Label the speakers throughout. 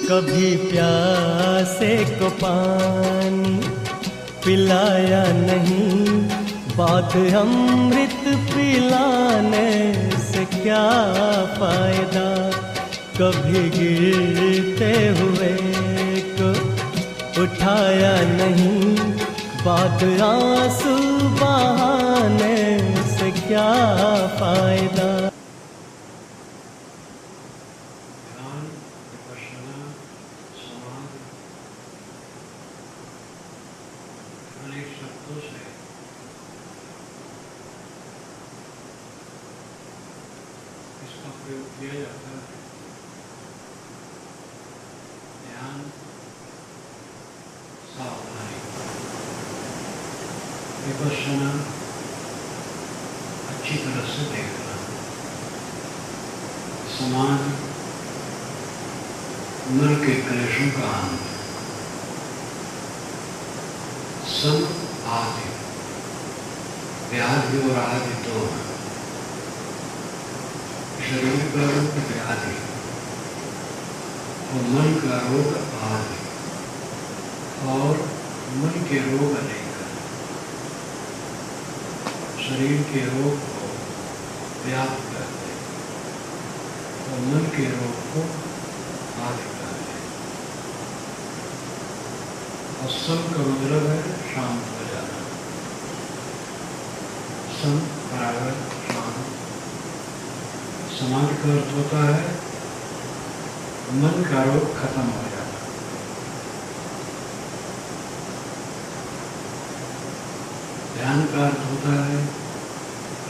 Speaker 1: कभी प्यासे को पानी पिलाया नहीं, बात अमृत पिलाने से क्या फायदा। कभी गिरते हुए को उठाया नहीं, बात आंसू बहाने से क्या फायदा।
Speaker 2: इसका प्रयोग किया जाता है। ध्यान, सावधानी, विपश्यना, अच्छी तरह से देखना, समाधि, नर के क्लेशों का अंत, सम आदि, व्याधि और आदि दो हैं। शरीर का रोग व्याधि और मन का रोग आदि, और मन के रोग अनेक। शरीर के रोग को व्याध करते और मन के रोग को आदि करते। और सम का मतलब है शांत हो जाना। सम बराबर शांत। समाधि का अर्थ होता है मन का रोग खत्म हो जाना। ध्यान का अर्थ होता है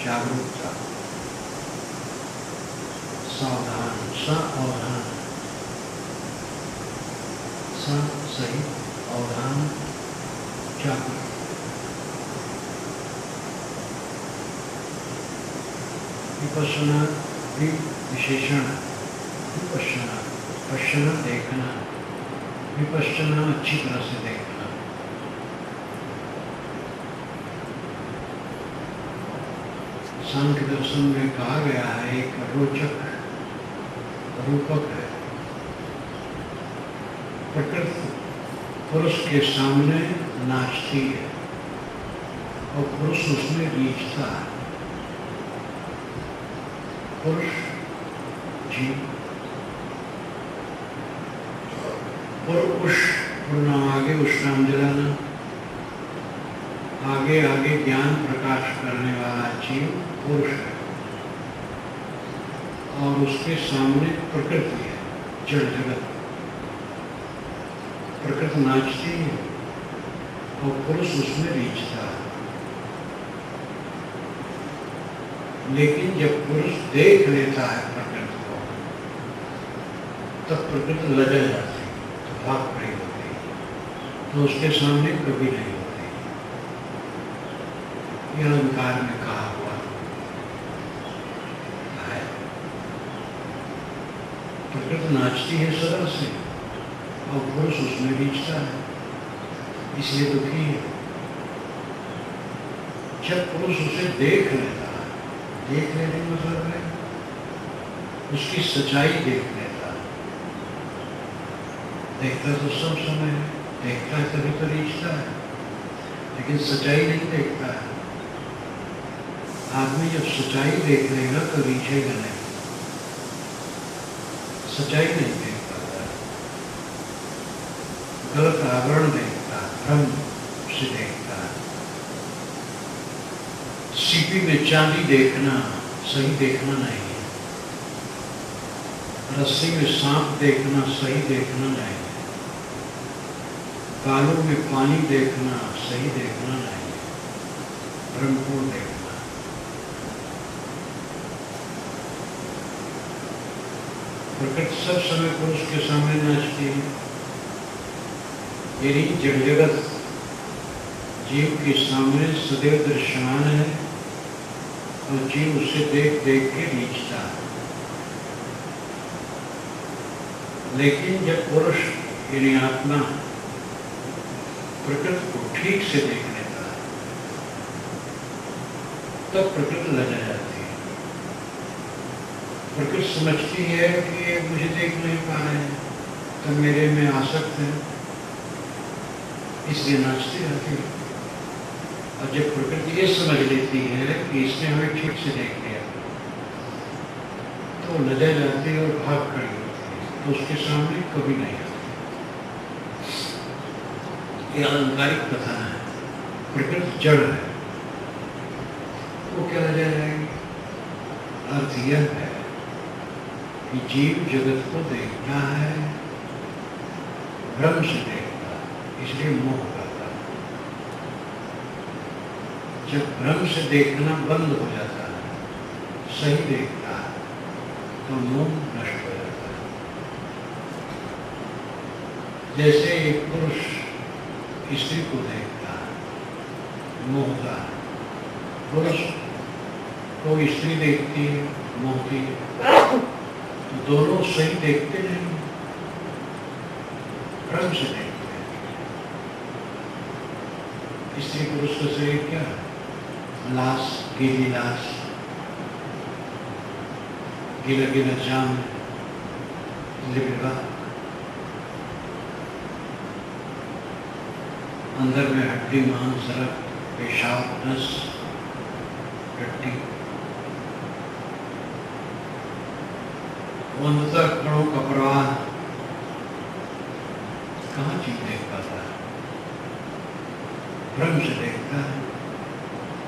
Speaker 2: जागरूकता, सावधान, सावधान, सही, अवधान, जागरूक। विपश्यना विशेषण, विपश्यना, पश्यना देखना, विपश्यना अच्छी तरह से देखना। सांख्य दर्शन में कहा गया है, एक रोचक रूपक है। प्रकृति पुरुष के सामने नाचती है और पुरुष उसमें रीझता है। पुरुष जीव पूर्ण आगे विश्राम दिलाना, आगे आगे ज्ञान प्रकाश करने वाला जीव पुरुष है। और उसके सामने प्रकृति है, जड़ जगत। प्रकृति नाचती है और पुरुष उसमें रीझता है। लेकिन जब पुरुष देख लेता है प्रकृति को, तब प्रकृति लजा जाती है, तो भाग खड़ी होती है, तो उसके सामने कभी नहीं होती। यह अलंकार में कहा हुआ है। प्रकृति नाचती है सदा से और पुरुष उसमें रीझता है, इसलिए दुखी है। जब पुरुष उसे देख लेता, देख लेने का मतलब है उसकी सच्चाई देख लेता। देखता तो सब समय है, देखता है तभी तो रीझता है, लेकिन सच्चाई नहीं देखता है। आदमी जब सच्चाई देख लेगा तो रीझेगा नहीं। सच्चाई नहीं देख पाता, गलत आवरण देखता, भ्रम से देखता है। सीपी में चांदी देखना सही देखना नहीं है। रस्सी में सांप देखना सही देखना नहीं है। बालू में पानी देखना सही देखना नहीं है। ब्रह्मपूर्ण देखना। प्रकृति सब समय पुरुष के सामने नाचती है। यही जड़ जगत जीव के सामने सदैव दृश्यमान है और जीव उसे देख देख के रीझता है। लेकिन जब पुरुष यानी आत्मा प्रकृति को ठीक से देख लेता है, तब प्रकृति लजा जाती है। प्रकृति समझती है कि ये मुझे देख नहीं पा रहे हैं, तो मेरे में आसक्त है, इसलिए नाचती रहती है। और जब प्रकृति ये समझ लेती है कि इसने हमें ठीक से देख लिया, तो लजा जाती है और भाग खड़ी होती है, तो उसके सामने कभी नहीं आती। ये अलंकारिक कथन है। प्रकृति जड़ है, वो क्या लजा जाएगी? अर्थ यह है कि जीव जगत को देखना है, भ्रम से देखता है, इसलिए मोह करता है। जब भ्रम से देखना बंद हो जाता है, सही देखता है, तो मोह नष्ट हो जाता है। जैसे एक पुरुष स्त्री को देखता है, मोहता है, पुरुष को स्त्री देखती है, मोहती है, तो दोनों सही देखते नहीं, भ्रम से देखते हैं। स्त्री पुरुष का शरीर क्या है? लाश, गीली लाश, गीला गीला जाम, लिबड़ा, अंदर में हड्डी, मांस, रक्त, पेशाब, नस, टट्टी, अंततः कणों का प्रवाह। कहाँ चीज देख पाता है? भ्रम से देखता है।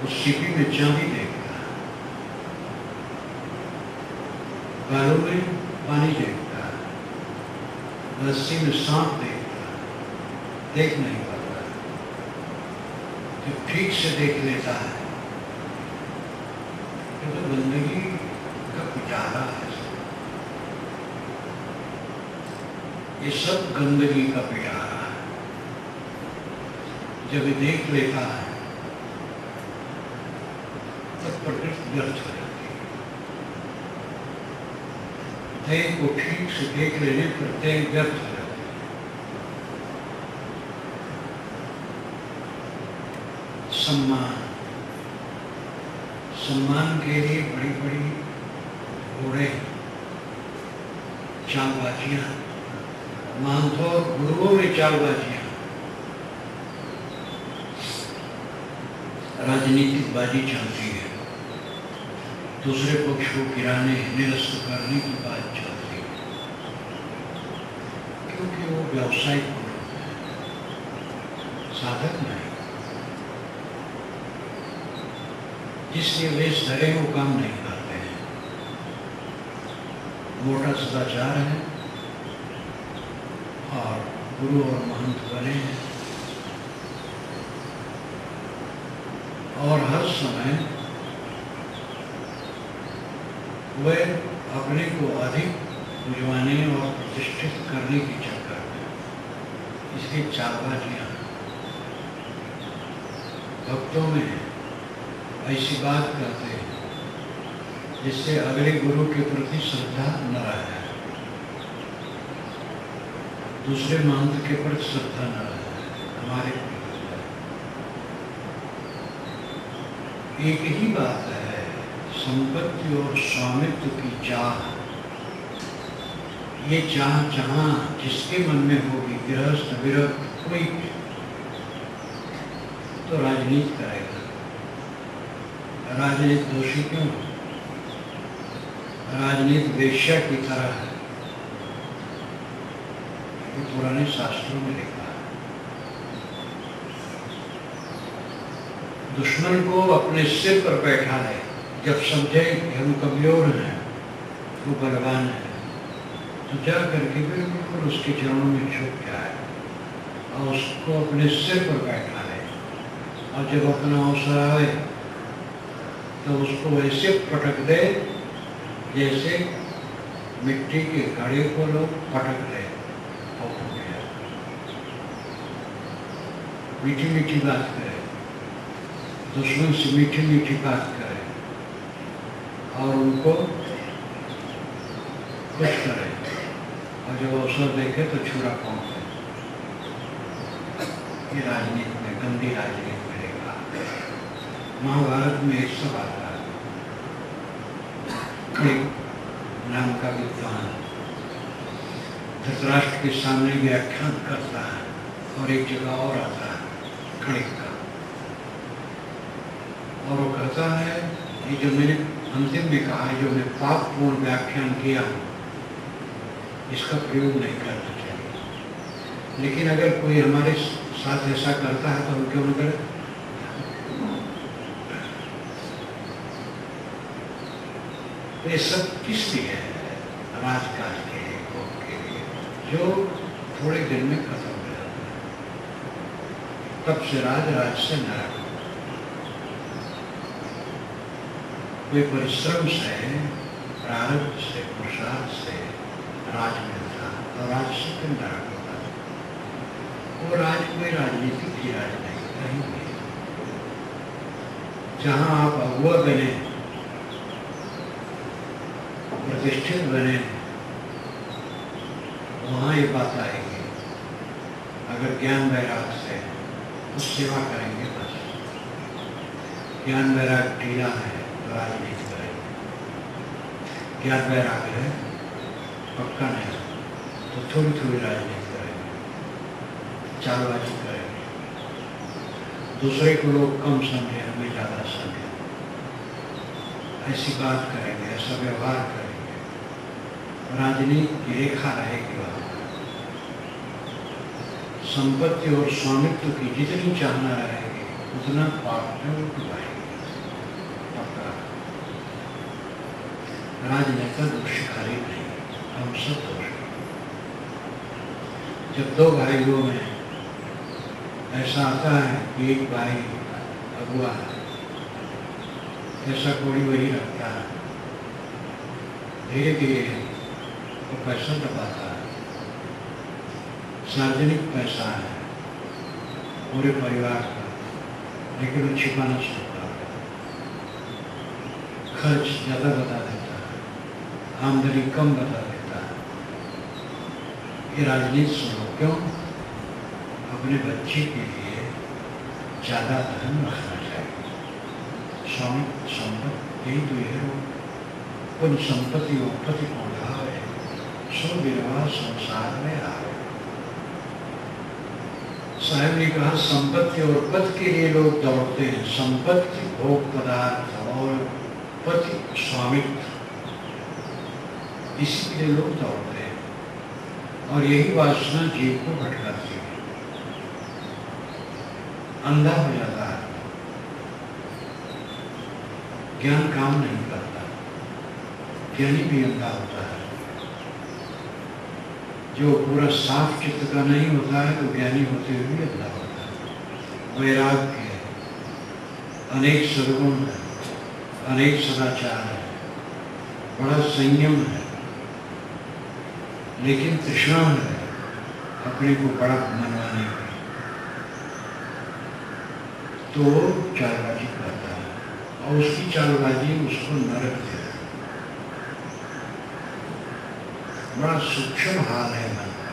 Speaker 2: उस सीपी में चांदी देखता है, बालों में पानी देखता है, रस्सी में सांप देखता है, देख नहीं पाता है। जब ठीक से देख लेता है तो गंदगी का पिटारा है। ये सब गंदगी का पिटारा है। जब ये देख लेता है तब प्रकृति व्यर्थ हो जाती है। देह को ठीक से देख लेने पर देह व्यर्थ हो जाती है। सम्मान, सम्मान के लिए बड़ी बड़ी घोड़े, चालबाजियां, मानतो गुरुओं में चालबाजियां, राजनीतिक बाजी चलती है, दूसरे पक्ष को गिराने, निरस्त करने की बात चलती है, क्योंकि वो व्यावसायिक लोग हैं, साधक नहीं। जिसके वेश धरे वो काम नहीं करते हैं। मोटा सदाचार है और गुरु और महंत बने हैं और हर समय वे अपने को अधिक बुझवाने और प्रतिष्ठित करने की चक्कर में इसकी चालबाजियां भक्तों में ऐसी बात करते हैं जिससे अगले गुरु के प्रति श्रद्धा न रहे, दूसरे महंत के प्रति श्रद्धा न रहे, हमारे एक ही बात है, संपत्ति और स्वामित्व की चाह। ये चाह जहां जिसके मन में होगी, गृहस्थ विरक्त कोई भी, तो राजनीति करेगा। राजनीति दोषी क्यों? राजनीति वेश्या की तरह है, ये पुराने शास्त्रों में लिखा है। दुश्मन को अपने सिर पर बैठा ले, जब समझे कि हम कमजोर हैं, वो बलवान है, तो जा करके बिल्कुल उसके चरणों में झुक जाए और उसको अपने सिर पर बैठा ले, और जब अपना अवसर आए तो उसको वैसे पटक दे जैसे मिट्टी के घड़े को लोग पटक दे और हो गया। मीठी मीठी बात करे, दुश्मन से मीठी मीठी बात करे और उनको कुछ करे, और जब अवसर देखे तो छुरा पहुंचे। ये राजनीति में, गंदी राजनीति में देखा। महाभारत में एक सब आता है, एक नाम का विद्वान धृतराष्ट्र के सामने व्याख्यान करता है और एक जगह और आता है खड़िक का, और वो कहता है ये जो मैंने अंतिम में कहा है, जो मैं पापपूर्ण व्याख्यान किया इसका प्रयोग नहीं करना चाहिए, लेकिन अगर कोई हमारे साथ ऐसा करता है तो हम क्यों न करें। तो ये सब किस लिए है? राजकाज के लिए, भोग के लिए, जो थोड़े दिन में खत्म हो जाता है। तब से राज से नरक। कोई परिश्रम से, प्रारब्ध से, पुरुषार्थ से राज मिलता और राज से फिर नरक होता। वो राज कोई राजनीति की राज नहीं है। जहाँ आप अगुआ बने, प्रतिष्ठित बने, वहाँ ये बात आएगी। अगर ज्ञान वैराग से तो सेवा करेंगे बस। ज्ञान वैराग ढीला है तो राजनीति करेंगे। ज्ञान वैराग है पक्का नहीं तो थोड़ी थोड़ी राजनीति करेंगे, चालबाजी करेंगे, दूसरे को लोग कम समझे, हमें ज़्यादा समझे, ऐसी बात करेंगे, ऐसा व्यवहार करेंगे। राजनीति की रेखा रहेगी वहाँ। संपत्ति और स्वामित्व की जितनी चाहना रहेगी उतना पाप में उठवाएगी। पक्का राजनेता दोषी खाली नहीं, हम सब दोषी। जब दो भाइयों में ऐसा आता है कि एक भाई अगुआ है, ऐसा कोई वही रखता है, धीरे धीरे वो पैसा दबाता है, सार्वजनिक पैसा है पूरे परिवार का, लेकिन वो छिपाना चाहता है, खर्च ज़्यादा बता देता है, आमदनी कम बता देता है। ये राजनीति सुनो क्यों? अपने बच्चे के लिए ज़्यादा धन रखना चाहिए। स्वामी संपत्ति यही तो है, उन संपत्ति उपपत्ति को लावे, सो विरवा संसार में आवे। साहब ने कहा संपत्ति और पद के लिए लोग दौड़ते हैं। संपत्ति भोग पदार्थ और पति स्वामित्व, इसी के लिए लोग दौड़ते हैं, और यही वासना जीव को भटकाती है, अंधा हो जाता है, ज्ञान काम नहीं करता, ज्ञानी भी अंधा होता है। जो पूरा साफ चित्त का नहीं होता है तो ज्ञानी होते हुए भी अंधा होता है। वैराग्य है, अनेक सद्गुण है, अनेक सदाचार है, बड़ा संयम है, लेकिन तृष्णा है अपने को बड़ा मनवाने की, तो चालबाजी करता है, और उसकी चालबाजी उसको नरक दे। बड़ा सूक्ष्म हाल है मन का।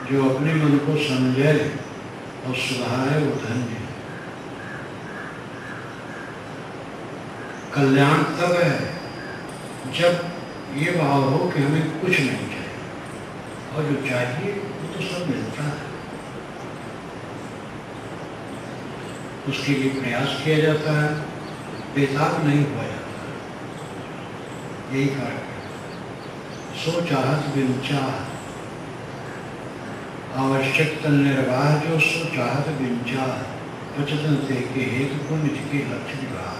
Speaker 2: जो अपने मन को समझे और सुधारे वो धन्य है। कल्याण तब है जब ये भाव हो कि हमें कुछ नहीं चाहिए, और जो चाहिए वो तो सब मिलता है। उसके लिए प्रयास किया जाता है, बेताब नहीं हुआ जाता। यही फर्क है। सो चाहत बिन चाह, आवश्यक तन निर्वाह जो सो चाहत बिन चाह, बचतन से के हेतु पुण्य के लक्ष्य विवाह।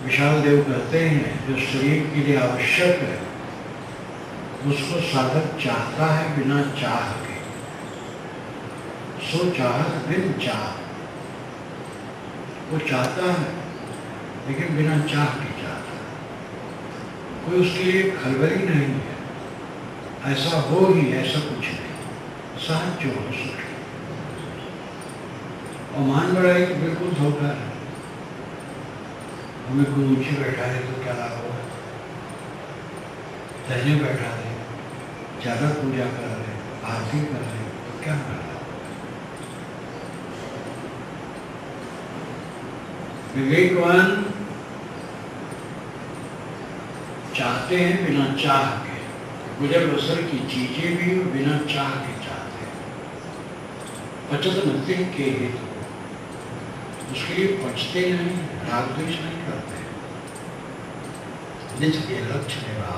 Speaker 2: विशाल देव कहते हैं जो शरीर के लिए आवश्यक है उसको साधक चाहता है बिना चाह के। सो चाहत बिन चाह, वो चाहता है लेकिन बिना चाह के चाहता है। कोई उसके लिए खलबली नहीं है, ऐसा हो ही, ऐसा कुछ नहीं, सहज जो हो सके। और मान बढ़ाई कि बिल्कुल धोखा है। हमें कोई ऊंचे बैठा है तो क्या लाभ होगा? दहने बैठा है, ज़्यादा पूजा कर रहे, आरती कर रहे, तो क्या कर रहा? विवेकवान चाहते हैं बिना चाह के, गुजर बसर की चीजें भी बिना चाह के चाहते हैं। पचत नते के हेतु, उसके लिए पचते नहीं, राग द्वेष नहीं करते। निज के लक्ष्य निभा,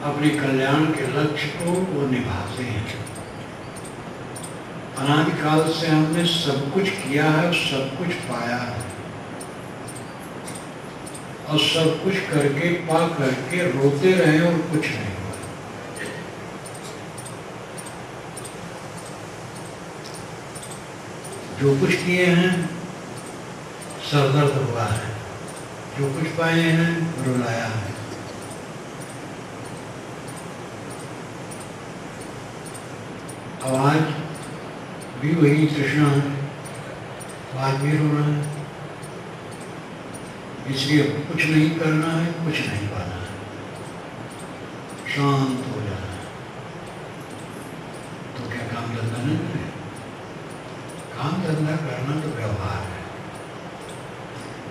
Speaker 2: अपने कल्याण के लक्ष्य को वो निभाते हैं। अनादिकाल से हमने सब कुछ किया है, सब कुछ पाया है, और सब कुछ करके पा करके रोते रहे और कुछ नहीं हुआ। जो कुछ किए हैं सरदर्द हुआ है, जो कुछ पाए हैं रुलाया है। अब आज भी वही तृष्णा है, आज भी रोना है, इसलिए कुछ नहीं करना है, कुछ नहीं पाना है, शांत हो जाना है। तो क्या काम धंधा नहीं है? काम धंधा करना तो व्यवहार है।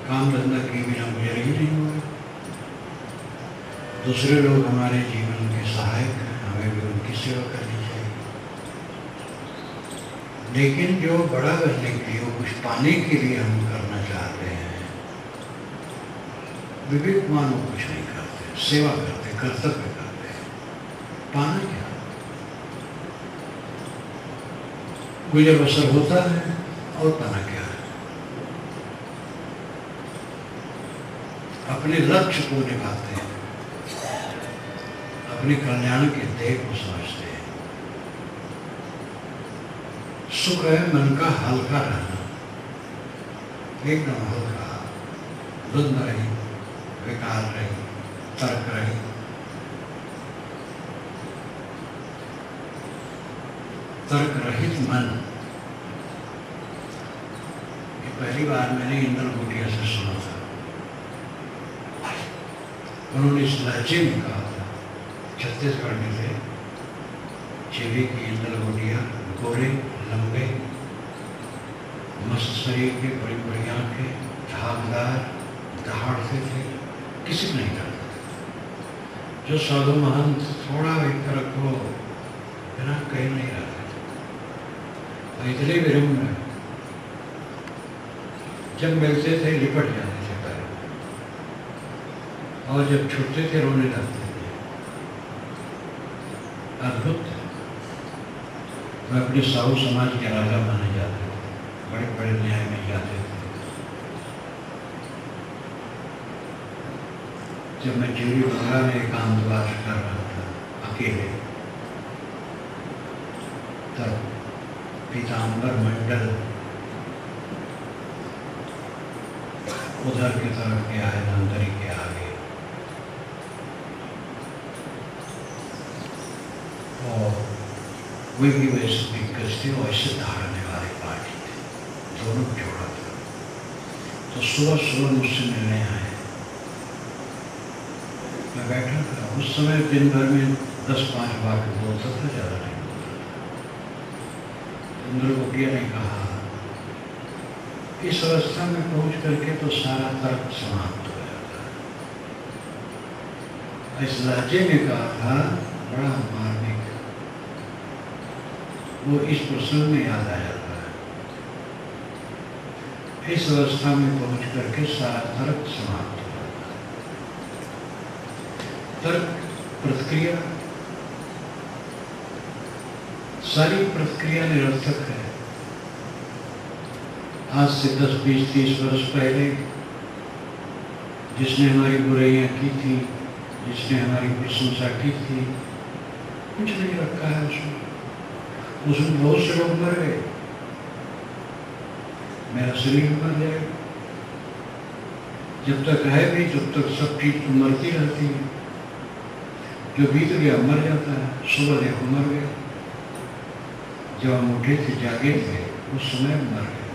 Speaker 2: काम धंधा के बिना गुजर ही नहीं हुआ। दूसरे लोग हमारे जीवन के सहायक हैं, हमें भी उनकी सेवा करनी चाहिए। लेकिन जो बड़ा करने के लिए, कुछ पाने के लिए हम करना चाहते हैं, विवेक मानो कुछ नहीं करते, सेवा करते, कर्तव्य करते, पाना क्या? गुजर बसर होता है और पाना क्या है? अपने लक्ष्य को निभाते हैं, अपने कल्याण के ध्येय को समझते हैं। सुख है मन का हल्का रहना, एकदम हल्का, द्वंद्व रही, विकार रही, तर्क रही। तर्क रहित मन, ये पहली बार मैंने इंद्र घोटिया से सुना था। उन्होंने इस लहजे में कहा था, छत्तीसगढ़ में थे, चेली की इंद्र घोटिया, गोरे लंबे मस्त शरीर के, बड़ी बड़ी आंखें, झागदार, दहाड़ते थे, किसी को नहीं करते थे। जो साधु महंत थोड़ा एक तरफ को बिना कहीं नहीं रहते थे, इतने विरम्र, जब मिलते थे लिपट जाते थे पैर, और जब छूटते थे रोने लगते थे। अद्भुत। वे अपने साहू समाज के राजा माने जाते थे, बड़े बड़े न्याय में जाते थे। जब मैं चिड़ी बंगला में एकांतवास कर रहा था अकेले, तब पीताम्बर मंडल उधर की तरफ के आए, धनतरी के आगे, और वे भी वैसे दिग्गज थे, वैसे धारने वाले पार्टी थे, दोनों जोड़ा था। तो सुबह सुबह मुझसे मिलने आए। मैं बैठा था, उस समय दिन भर में 10-5 वाक्य बोलता था, ज़्यादा नहीं बोलता। इंद्र घोटिया ने कहा, इस अवस्था में पहुंच करके तो सारा तर्क समाप्त हो जाता है। इस लहजे में कहा था, बड़ा मार्मिक, वो इस प्रसंग में याद आ जाता है। इस अवस्था में पहुंच करके सारा तर्क समाप्त हो जाता है। तर्क प्रतिक्रिया, सारी प्रतिक्रिया निरर्थक है। आज से 10, 20, 30 वर्ष पहले जिसने हमारी बुराइयां की थी, जिसने हमारी प्रशंसा की थी, कुछ नहीं रखा है उसमें। उसमें बहुत से लोग मर गए, मेरा शरीर मर जाएगा। जब तक है भी, जब तक सब चीज तो मरती रहती है। जो बीत गया मर जाता है। सुबह देखो मर गया, जब हम उठे थे, जागे थे, उस समय मर गए।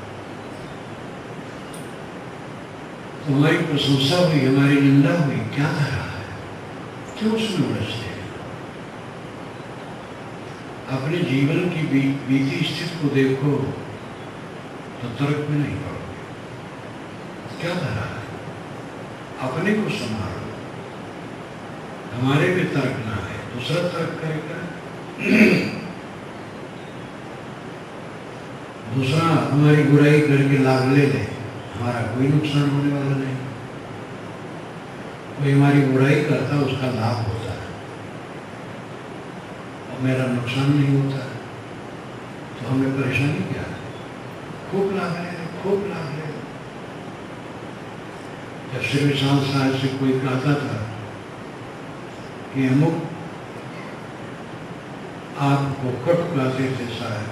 Speaker 2: तो हमारी प्रशंसा हुई, हमारी निंदा हुई, क्या धरा है? क्यों उसमें उलझते हैं? अपने जीवन की बीती स्थिति को देखो तो तर्क में नहीं पड़ोगे। क्या धरा है? अपने को संभालो। हमारे भी तर्क ना है, दूसरा तर्क करेगा। दूसरा हमारी बुराई करके लाभ ले ले, हमारा कोई नुकसान होने वाला नहीं। कोई हमारी बुराई करता है, उसका लाभ होता है और मेरा नुकसान नहीं होता है, तो हमें परेशानी क्या है? खूब लाभ ले, खूब लाभ ले। जब श्री विशाल साहब से कोई कहता था कि अमुक आपको कट कहते थे साहब,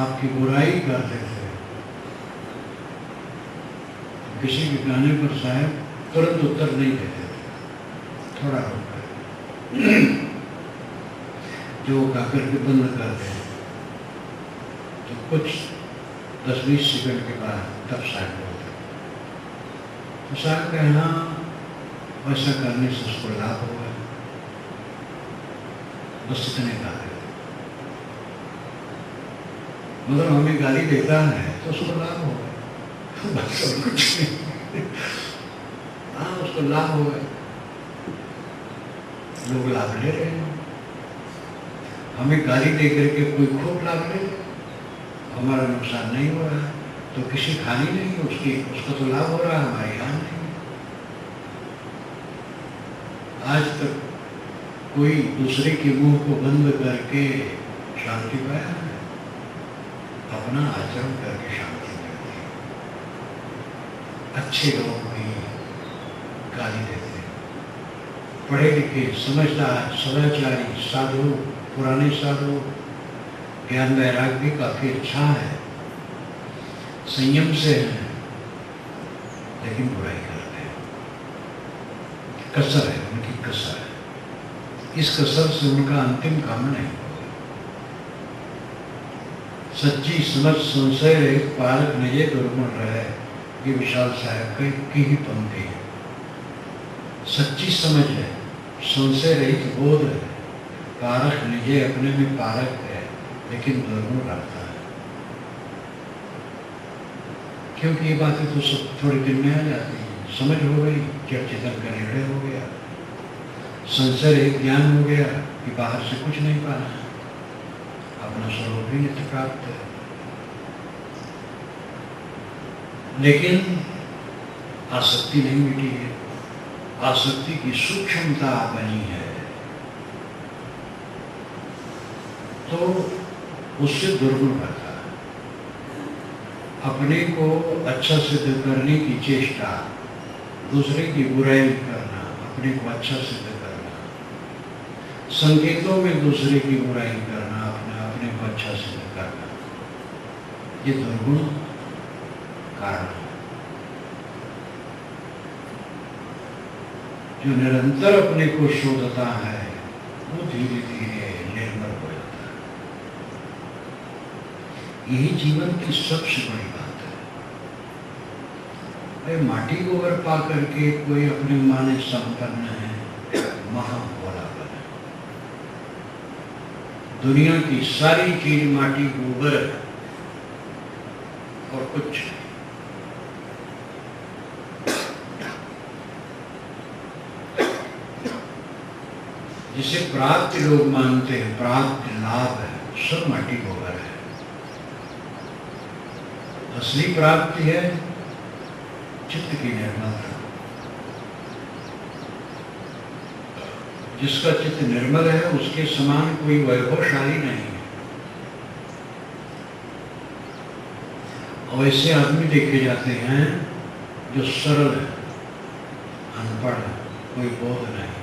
Speaker 2: आपकी बुराई करते थे, किसी के कहने पर साहब तुरंत उत्तर नहीं देते थे, थोड़ा रुक जो कहकर के बंद कर दे, तो कुछ 10-20 सेकंड के बाद तब साहब बोलते। तो साहब कहना वैसा करने से उसको लाभ होगा, बस इतने कहा है। मगर हमें गाली देता है तो उसको लाभ होगा, बस और कुछ नहीं। हाँ, उसको लाभ होगा, लोग लाभ ले रहे हैं। हमें गाली दे करके कोई खूब लाभ ले, हमारा नुकसान नहीं हो रहा है, तो किसी हानि नहीं, उसका तो लाभ हो रहा है, हमारी हानि नहीं। आज तक कोई दूसरे के मुंह को बंद करके शांति पाया है? अपना आचरण करके शांति मिलती है। अच्छे लोग भी गाली देते हैं, पढ़े लिखे समझदार सदाचारी साधु, पुराने साधु, ज्ञान वैराग भी काफी अच्छा है, संयम से है, लेकिन बुराई करते हैं। कसर है, उनकी कसर है। इस कसर से उनका अंतिम काम नहीं होगा। सच्ची समझ संशय रहित पारक निजे दुर्गुण रहे, ये विशाल साहब की ही पंक्ति है। सच्ची समझ है, संशय रहित बोध है, पारक निजे अपने में पारक है, लेकिन दुर्गुण रखता है। क्योंकि ये बातें तो सब थोड़े दिन में आ जाती है, समझ हो गई, चिंतन का निर्णय हो गया, संशय रहित ज्ञान हो गया कि बाहर से कुछ नहीं पाना, अपना स्वरूप ही नित्य प्राप्त है। लेकिन आसक्ति नहीं मिटी है, आसक्ति की सूक्ष्मता बनी है, तो उससे दुर्गुण करता है। अपने को अच्छा सिद्ध करने की चेष्टा, दूसरे की बुराई करना, अपने को अच्छा सिद्ध करना, संकेतों में दूसरे की बुराई करना, अपने को अच्छा सिद्ध करना, ये दुर्गुण कारण है। जो निरंतर अपने को शोधता है, वो धीरे धीरे निर्मल हो जाता है। यही जीवन की सबसे बड़ी बात है। भाई माटी गोबर पा करके कोई अपने माने संपन्न है, महाभोलापन है। दुनिया की सारी चीज माटी गोबर है और कुछ नहीं। जिसे प्राप्त लोग मानते हैं, प्राप्त लाभ है, सब माटी गोबर है। असली प्राप्ति है चित्त की निर्मलता। जिसका चित्त निर्मल है, उसके समान कोई वैभवशाली नहीं है। और ऐसे आदमी देखे जाते हैं जो सरल है, अनपढ़ है, कोई बोध नहीं,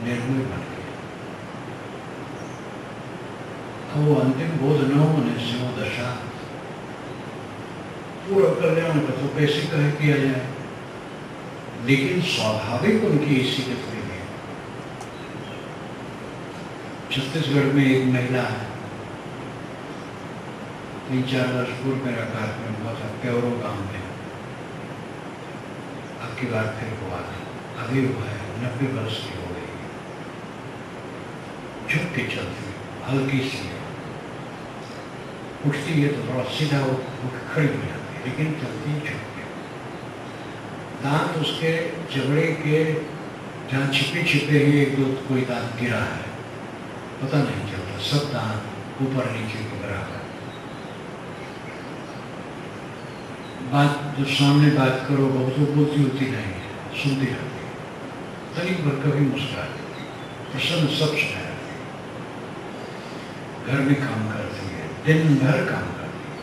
Speaker 2: निर्मल बन गया। वो अंतिम बोध न होने से वो दशा पूरा कल्याण का तो कैसे कहे किया जाए, लेकिन स्वाभाविक उनकी इसी के थोड़ी है। छत्तीसगढ़ में एक महिला है, 3-4 वर्ष पूर्व मेरा कार्यक्रम हुआ था प्योरो गांव में, आपकी बात फिर हुआ था, अभी हुआ है, 90 वर्ष की हो गई, झुक के चलती, हल्की सी उठती है तो थोड़ा सीधा उठ खड़ी हो जाती है, लेकिन चलती झुक के। दांत उसके चमड़े के जहाँ छिपे छिपे ही एक दो कोई दांत गिरा है, पता नहीं चलता, सब दांत ऊपर नीचे के बराबर। बात जो सामने बात करो बहुत तो बोलती होती नहीं है, सुनती रहती है, तरीक भर कभी मुस्कुराती, प्रसन्न सब सुना रहती है, घर में काम करती है, दिन भर काम करती है,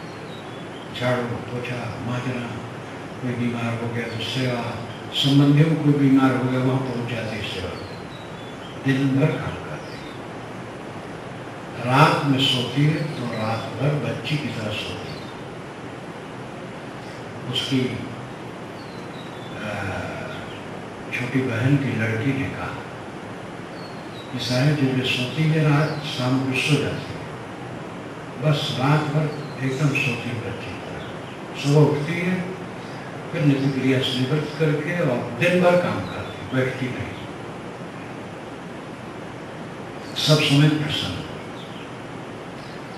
Speaker 2: झाड़ू पोछा माजना, कोई बीमार हो गया तो सेवा, संबंधियों कोई बीमार हो गया वहां पहुंच जाती सेवा, दिन भर काम करती है। रात में सोती है तो रात भर बच्ची की तरह सोती है। उसकी छोटी बहन की लड़की ने कहा कि साहब जब सोती है रात, शाम को सो जाती है, बस रात भर एकदम सोती है बच्ची की तरह, सुबह उठती है फिर नित्य क्रिया निवृत्त करके और दिन भर काम करती, बैठती नहीं, सब समय प्रसन्न।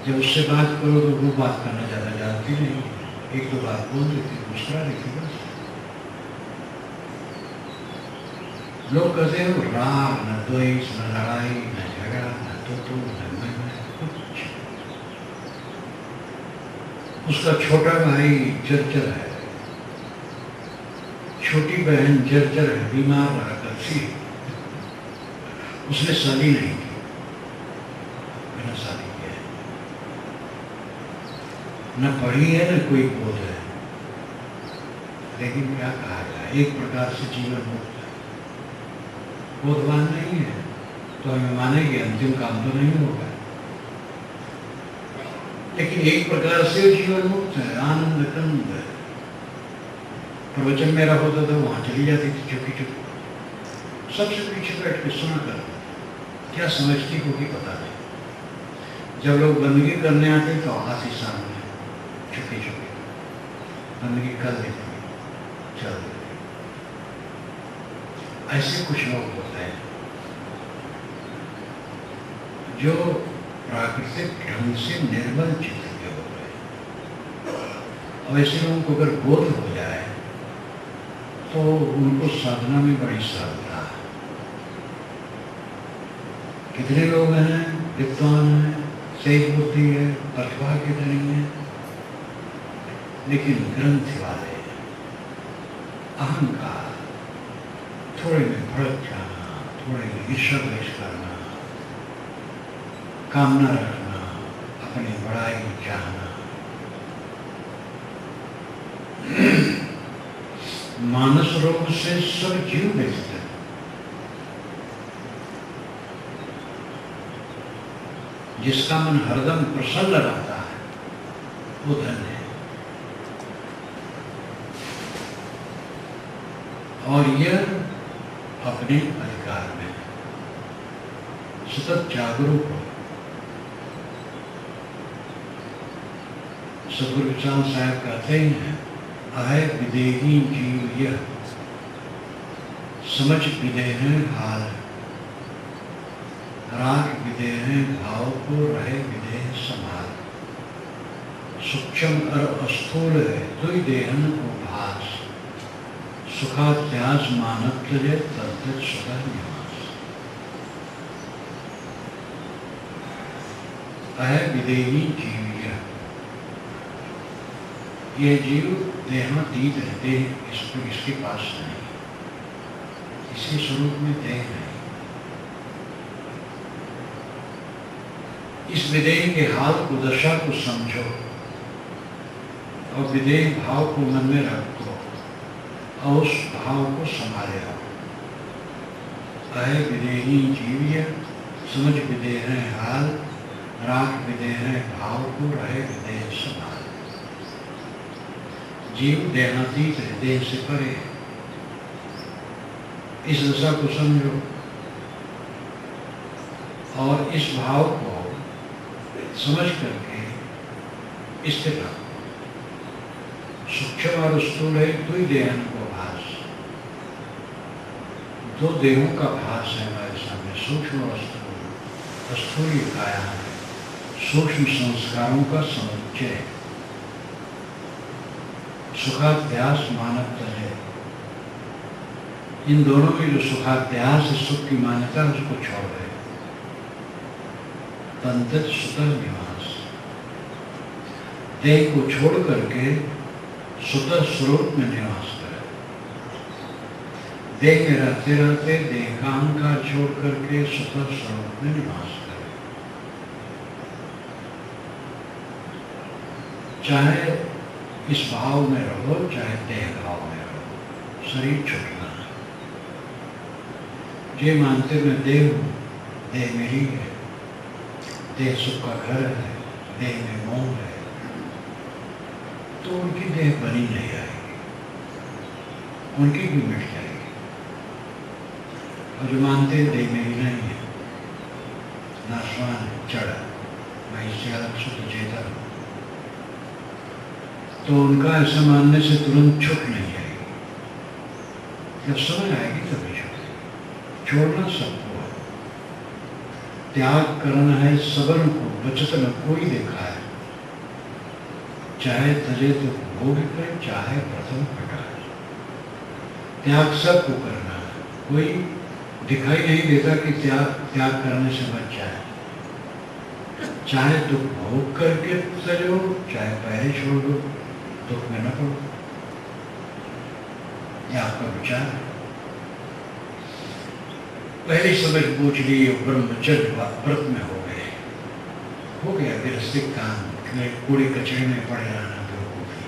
Speaker 2: जब उससे बात करो तो वो बात करना ज्यादा जानती नहीं, एक दो बात बोल देती, मुस्कुरा देती बस। लोग कहते हैं राग न द्वेष न लड़ाई न झगड़ा न तो न मैं कुछ। उसका छोटा भाई जर्जर है, छोटी बहन जर्जर है, बीमार रहा करती, उसने शादी नहीं की, बिना शादी किया है, न पढ़ी है न कोई बोध है, लेकिन क्या कहा जाए, एक प्रकार से जीवन मुक्त है, बोधवान नहीं है तो हमें मानेंगे अंतिम काम तो नहीं होगा, लेकिन एक प्रकार से जीवन मुक्त है, आनंद कंद है। प्रवचन मेरा होता था वहां चली जाती थी चुपी चुपी, सबसे पीछे बैठ के सुना कर, क्या समझती होगी पता नहीं। जब लोग बंदगी करने आते तो हाथी सामने चुपी चुपी बंदगी कर देती, चल देती। ऐसे कुछ लोग होते हैं जो प्राकृतिक ढंग से निर्मल चित्त के होते हैं, और ऐसे लोगों को अगर बोध हो जाए तो उनको साधना में बड़ी सरलता है। कितने लोग हैं विद्वान हैं, तेज बुद्धि है, प्रतिभा के धनी है, लेकिन ग्रंथि वाले अहंकार, थोड़े में भड़क जाना, थोड़े में ईर्ष्या द्वेष करना, कामना रखना, अपनी बड़ाई चाहना, मानस रोग से सब जीव व्यथित है। जिसका मन हरदम प्रसन्न रहता है वो धन्य है, और यह अपने अधिकार में सतत जागरूक हो। सतगुरु विचार साहब कहते हैं, आए विदेही जीव यह समझ विदेह हाल, राग विदेह भाव को रहे विदेह संभाल, सूक्ष्म और अस्थूल है दुई देहन को भास, सुखात्यास मानव तजे तद्दत सुख निवास। आए विदेही जीव ये जीव देहातीत रहते हैं, इसके पास नहीं, इसी स्वरूप में देह नहीं। इस विदेह के हाल को, दशा को समझो और विदेह भाव को मन में रखो और उस भाव को संभाले रखो। अहे विदेही जीविय समझ विदेह हाल, राग विदेह भाव को रहे विदेह संभाल। जीव देहातीत है, देह से परे, इस दशा को समझो और इस भाव को समझ करके स्थिर रखो। सूक्ष्म और स्थूल है दुई देहन को भास, दो देहों का भास है हमारे सामने, सूक्ष्म और स्थूल। स्थूल काया है, सूक्ष्म संस्कारों का समुच्चय। सुखाध्यास मानव तजे इन दोनों में जो सुखाध्यास सुख की मान्यता है उसको छोड़ गए। तंत्र सुतः निवास, देह को छोड़ करके सुतः स्वरूप में निवास करे। देह में रहते रहते देह का अहंकार छोड़ करके सुतः स्वरूप में निवास करे। चाहे इस भाव में रहो चाहे देह भाव में रहो, शरीर छूटना है। ये मानते मैं देह हूं, देह मेरी है, देह सुख का घर है, देह में मोह है, तो उनकी देह बनी नहीं आएगी, उनकी भी मिट जाएगी। और जो मानते हैं देह मेरी नहीं है, नाशवान है, जड़, मैं इससे अलग शुद्ध चेतन हूं, तो उनका ऐसा मानने से तुरंत छूट नहीं आएगी। जब समय आएगी तभी छूटेगी। छोड़ना सबको है, त्याग करना है सबन को, बचत न कोई देखा है। चाहे तजे तो भोग करे, चाहे प्रथम हटाए। त्याग सबको करना है, कोई दिखाई नहीं देता कि त्याग करने से बच जाए। चाहे दुख भोग करके तजो, चाहे पहले छोड़ दो, दुख में न पड़ो। यह आपका विचार है। पहले समझ बूझ ली, ब्रह्मचर्य व्रत में हो गया गृहस्थी काम, कूड़े कचरे में पड़े रहना बेवकूफी,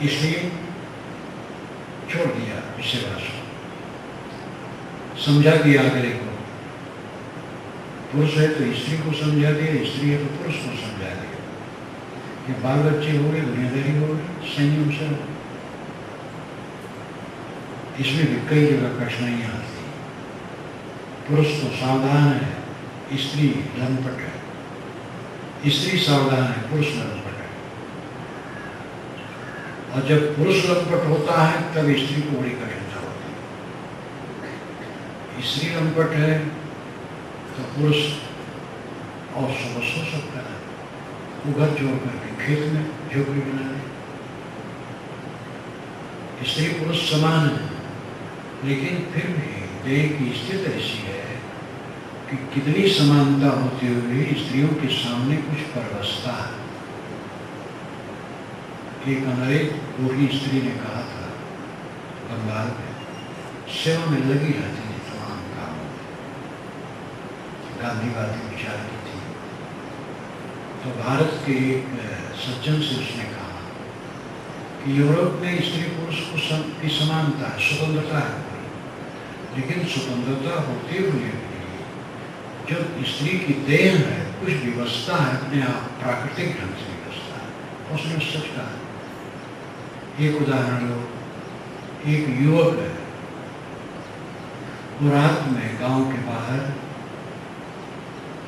Speaker 2: इसलिए छोड़ दिया। इससे बस समझा दिया अगले को। पुरुष है तो स्त्री को समझा दिया, स्त्री है तो पुरुष को समझा दिया। ये बाल बच्चे हो गए, दुनियादारी हो गई, संयम से। इसमें भी कई जगह कठिनाइयां आती। पुरुष तो सावधान है, स्त्री लंपट है। स्त्री सावधान है, पुरुष लंपट है। और जब पुरुष लंपट होता है तब स्त्री को बड़ी कठिनता होती है। स्त्री लंपट है तो पुरुष और सुबह सो सकता है, वो घर छोड़ करके खेत में झोपड़ी बना ले। स्त्री पुरुष समान है, लेकिन फिर भी देह की स्थिति ऐसी है कि कितनी समानता होते हुए स्त्रियों के सामने कुछ परवशता है। एक अनरेक बूढ़ी स्त्री ने कहा था, बंगाल में सेवा में लगी रहती थी तमाम कामों में, गांधीवादी विचार की थी। तो भारत के एक सज्जन से उसने कहा कि यूरोप में स्त्री पुरुष की समानता है, स्वतंत्रता है, लेकिन स्वतंत्रता होते हुए भी जब स्त्री की देह है, कुछ व्यवस्था है, अपने आप प्राकृतिक ढंग से व्यवस्था है। उसने सच कहा। एक उदाहरण लो, एक युवक है, वो रात में गांव के बाहर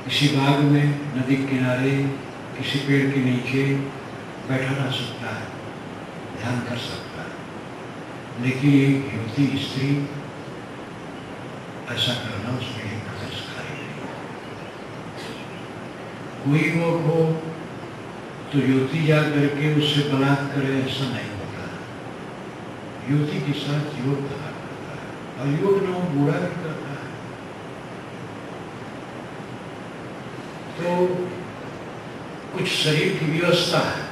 Speaker 2: किसी बाग में, नदी के किनारे, किसी पेड़ के नीचे बैठा रह सकता है, ध्यान कर सकता है। लेकिन एक युवती स्त्री ऐसा करना उसमें एक कदर सिखाई नहीं। कोई युवक हो तो युवती जा करके उससे बलात्कार करे, ऐसा नहीं होता। युवती के साथ युवक धरा करता है, और युवक न बूढ़ा भी करता है। तो कुछ शरीर की व्यवस्था है,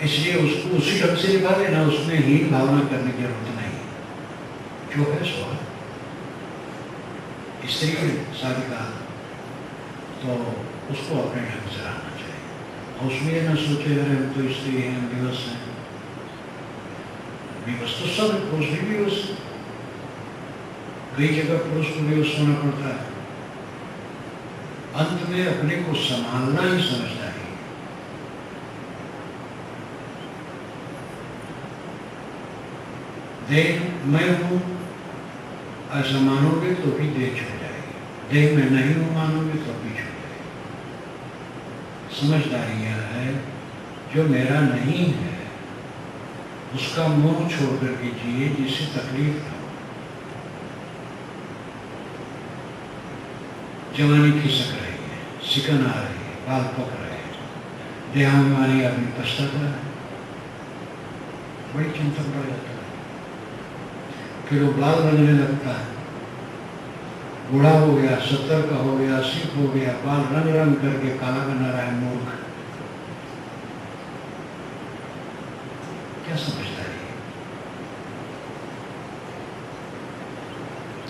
Speaker 2: इसलिए उसको उसी ढंग से निभा लेना, उसमें हीन भावना करने की जरूरत नहीं। जो है सो है। स्त्री ने शादी कहा तो उसको अपने ढंग से रहना चाहिए, और उसमें ये न सोचे अरे हम तो स्त्री हैं, हम विवश हैं। विवश तो सब, पुरुष भी विवश है। कई जगह पुरुष को विवश होना पड़ता है। अंत में अपने को संभालना ही समझदारी है। देह मैं हूं ऐसा मानोगे तो भी देह छूट जाएगी, देह में नहीं हूं मानोगे तो भी छूट जाएगी। समझदारी यह है, जो मेरा नहीं है उसका मोह छोड़ करके जिए, जिससे तकलीफ ना हो। जवानी खिसक रही है, सिकन आ रही है, बाल पक रहे हैं, देहाभिमानी आदमी पछताता है। बड़ी चिंतन बढ़ जाता है। फिर वो बाल रंगने लगता है, बूढ़ा हो गया, 70 का हो गया, 80 हो गया, बाल रंग रंग करके काला बना रहा है मूर्ख। क्या समझता है?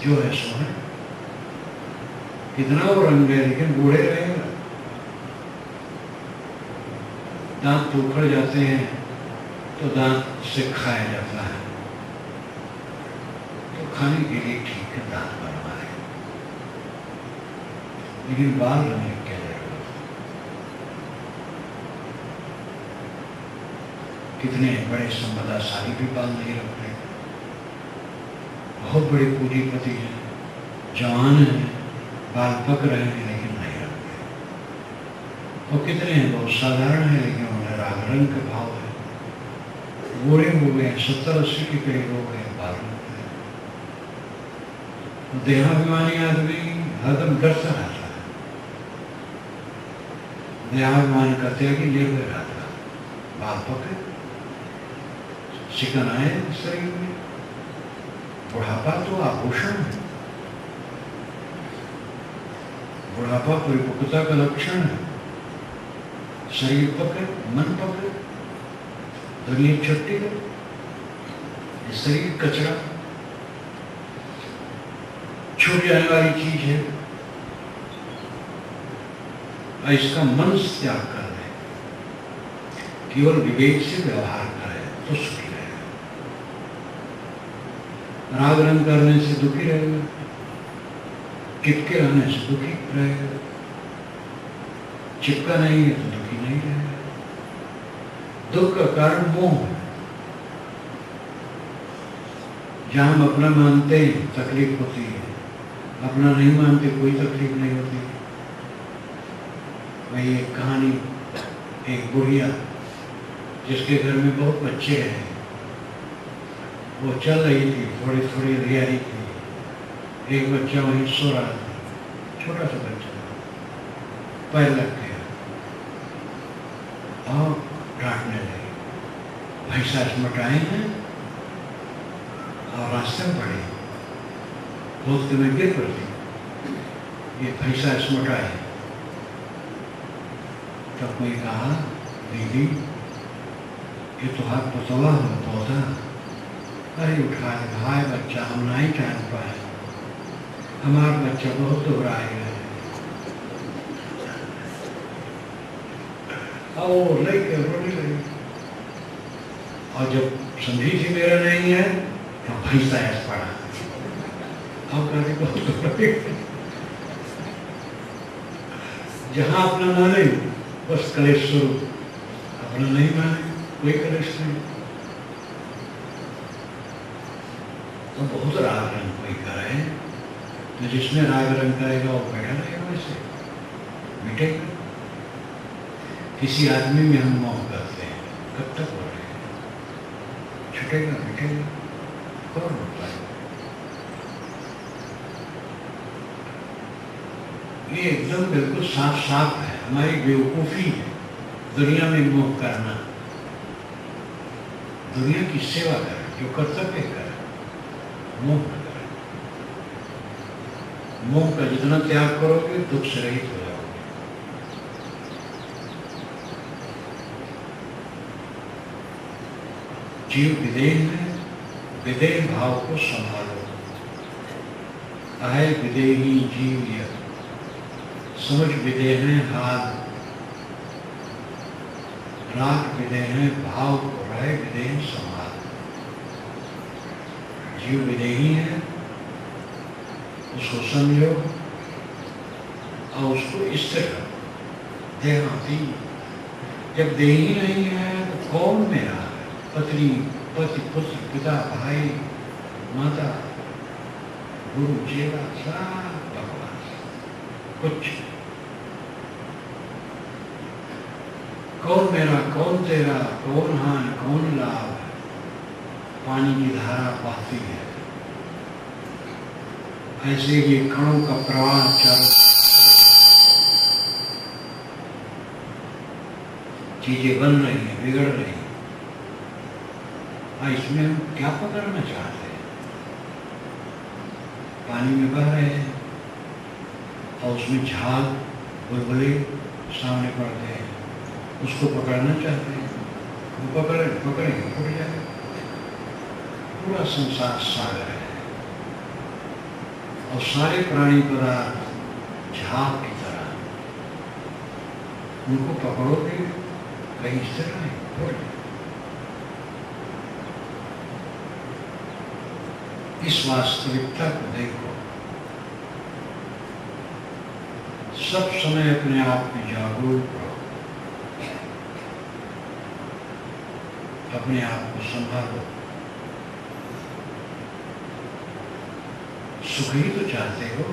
Speaker 2: जो है सो है, कितना वो रंग है लेकिन बूढ़े रहेगा। दांत तो उखड़ जाते हैं तो दांत से खाया जाता है, तो खाने के लिए ठीक है दांत बनवाए, लेकिन बाल रंगने क्या जरूरत? कितने बड़े संपदाशाली भी बाल नहीं रखते, बहुत बड़े पूंजीपति हैं, जवान हैं, बाल पक रहे हैं लेकिन नहीं रखते। और कितने हैं बहुत साधारण है लेकिन उन्हें राग रंग के भाव है, बूढ़े हो गए, 70-80 के करीब हो गए, बाल रखते हैं। देहाभिमानी आदमी हरदम डरता रहता है, देहाभिमान करते हैं कि ले हुए रहता, बाल पके, शिकन आए शरीर में। बुढ़ापा तो आभूषण है, बुढ़ापा परिपक्वता का लक्षण है। शरीर पके, मन पके, दुनिया छुट्टी है, शरीर कचरा, छूट जाने वाली चीज है, और इसका मन त्याग कर दे, केवल विवेक से व्यवहार करे तो सुखी रहेगा। राग रंग करने से दुखी रहेगा, चिपके रहने से दुखी रहेगा, चिपका नहीं है तो दुखी नहीं रहेगा। दुख का कारण मोह है। जहां हम अपना मानते हैं तकलीफ होती है, अपना नहीं मानते कोई तकलीफ नहीं होती। वही एक कहानी, एक बुढ़िया जिसके घर में बहुत बच्चे हैं, वो चल रही थी, थोड़ी थोड़ी रियारी थी, एक बच्चा वहीं सो रहा था, छोटा सा बच्चा, पैर लग गया और डांटने लगे, भैंसा इसमटाए हैं और रास्ते में पड़े, बहुत में गिर पड़ती, ये भैंसा इसमटाए। तब कोई कहा, दीदी ये तो हाथ पतवा हो पौधा, अरे उठा भाई बच्चा हम नहीं जान पाए, हमारा बच्चा बहुत दोहराएगा। और लेके रोने लगी, और जब समझी थी मेरा नहीं है तो भैंसा ऐसा पड़ा, और कहते बहुत दोहराएगा। जहां अपना माने बस कलेश शुरू, अपना नहीं माने कोई कलेश नहीं। तो बहुत राग रंग कोई करे, तो जिसमें राग रंग करेगा वो बैठा रहेगा, वैसे मिटेगा। किसी आदमी में हम मोह करते हैं, कब तक हो रहेगा, छुटेगा मिटेगा, कौन रोक पाएगा? ये एकदम बिल्कुल साफ साफ है, हमारी बेवकूफी है दुनिया में मोह करना। दुनिया की सेवा करे, जो कर्तव्य करे, मोह न करे। मोह का जितना त्याग करोगे दुख से रहित हो जाओगे। जीव विदेह है, विदेह भाव को संभालो। आए विदेही जीव यह समझ विदेह है हाथ, राग विदेह है भाव को रहे विदेह संभाल। जीव विदेही है, उसको समझो और उसको स्थिर करो। देहाती जब देही नहीं है तो कौन मेरा है? पत्नी, पति, पुत्र, पिता, भाई, माता, गुरु, चेला, सब भगवान, कुछ कौन मेरा, कौन तेरा, कौन हानि, कौन लाभ? पानी की धारा बहती है, ऐसे ये कणों का प्रवाह चल, चीजें बन रही है, बिगड़ रही है। इसमें हम क्या पकड़ना चाहते हैं? पानी में बह रहे हैं और उसमें झाग बुलबुले सामने पड़ते हैं, उसको पकड़ना चाहते हैं, वो पकड़ेंगे फूट जाएगा। पूरा संसार सागर है और सारे प्राणी पदार्थ झाग की तरह, उनको पकड़ोगे कहीं स्थिर नहीं, फूट जाएगा। इस वास्तविकता को देखो, सब समय अपने आप में जागरूक रहो, अपने आप को संभालो। सुख ही तो चाहते हो,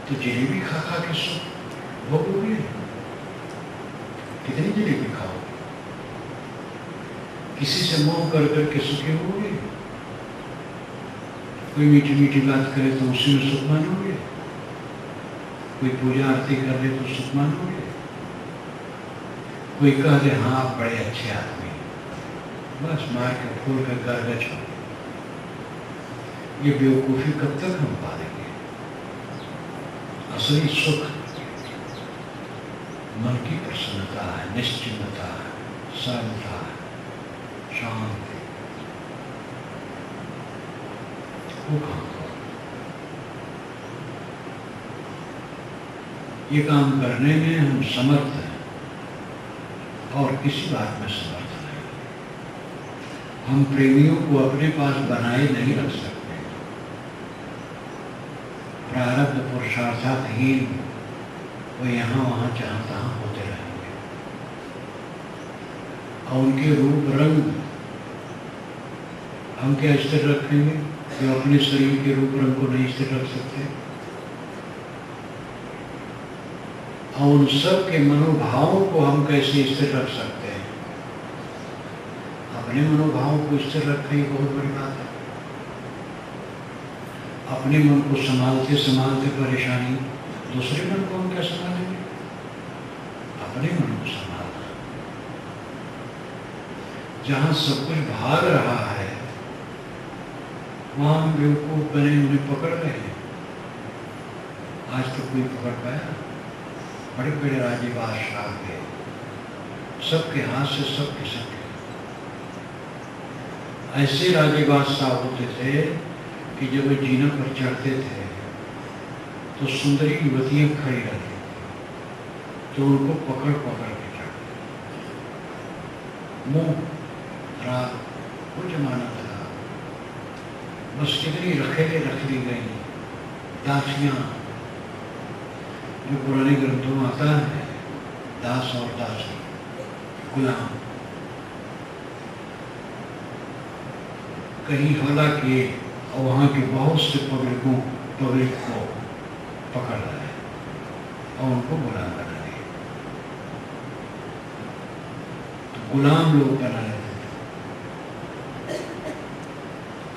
Speaker 2: तो जलेबी खा खा के सुख भोगोगे। कितनी जलेबी खाओगे? किसी से मोह कर करके सुखी होगे? कोई मीठी मीठी बात करे तो उसी में सुख मानोगे? कोई पूजा आरती कर ले तो सुख मानोगे? कोई कह दे हाँ आप बड़े अच्छे आदमी, बस मार के फूल कर गर्गज हो। ये बेवकूफी कब तक हम पालेंगे? असली सुख मन की प्रसन्नता है, निश्चिंतता है, सरलता है, शांति। वो काम करो। ये काम करने में हम समर्थ हैं और किसी बात में समर्थ नहीं। हम प्रेमियों को अपने पास बनाए नहीं रख सकते। प्रारब्ध पुरुषार्थहीन वो यहाँ वहाँ जहाँ तहाँ होते रहेंगे और उनके रूप रंग हम क्या स्थिर रखेंगे? जो अपने शरीर के रूप रंग को नहीं स्थिर रख सकते, और उन सब के मनोभावों को हम कैसे स्थिर रख सकते हैं? अपने मनोभावों को स्थिर रखना ही बहुत बड़ी बात है। अपने मन को संभालते संभालते परेशानी, दूसरे मन को हम क्या संभालेंगे? अपने मन को संभालना। जहां सब कुछ भाग रहा है वहां हम बेवकूफ बने उन्हें पकड़ रहे हैं। आज तो कोई पकड़ पाया? बड़े बड़े राजे बादशाह थे, सबके हाथ से सब खिसक गए। ऐसे राजे बादशाह होते थे कि जब वे जीना पर चढ़ते थे तो सुंदरी युवतियां खड़ी रहती थी, तो उनको पकड़ पकड़ के चढ़ते। मुंह रात वो जमाना था, बस कितनी रखेले रख ली गई दासियां, जो पुराने ग्रंथों में आता है, दास और दासी, गुलाम। कहीं हमला किए और वहाँ के बहुत से पब्लिक को पकड़ रहे और उनको गुलाम बना दिए। तो गुलाम लोग बना रहे थे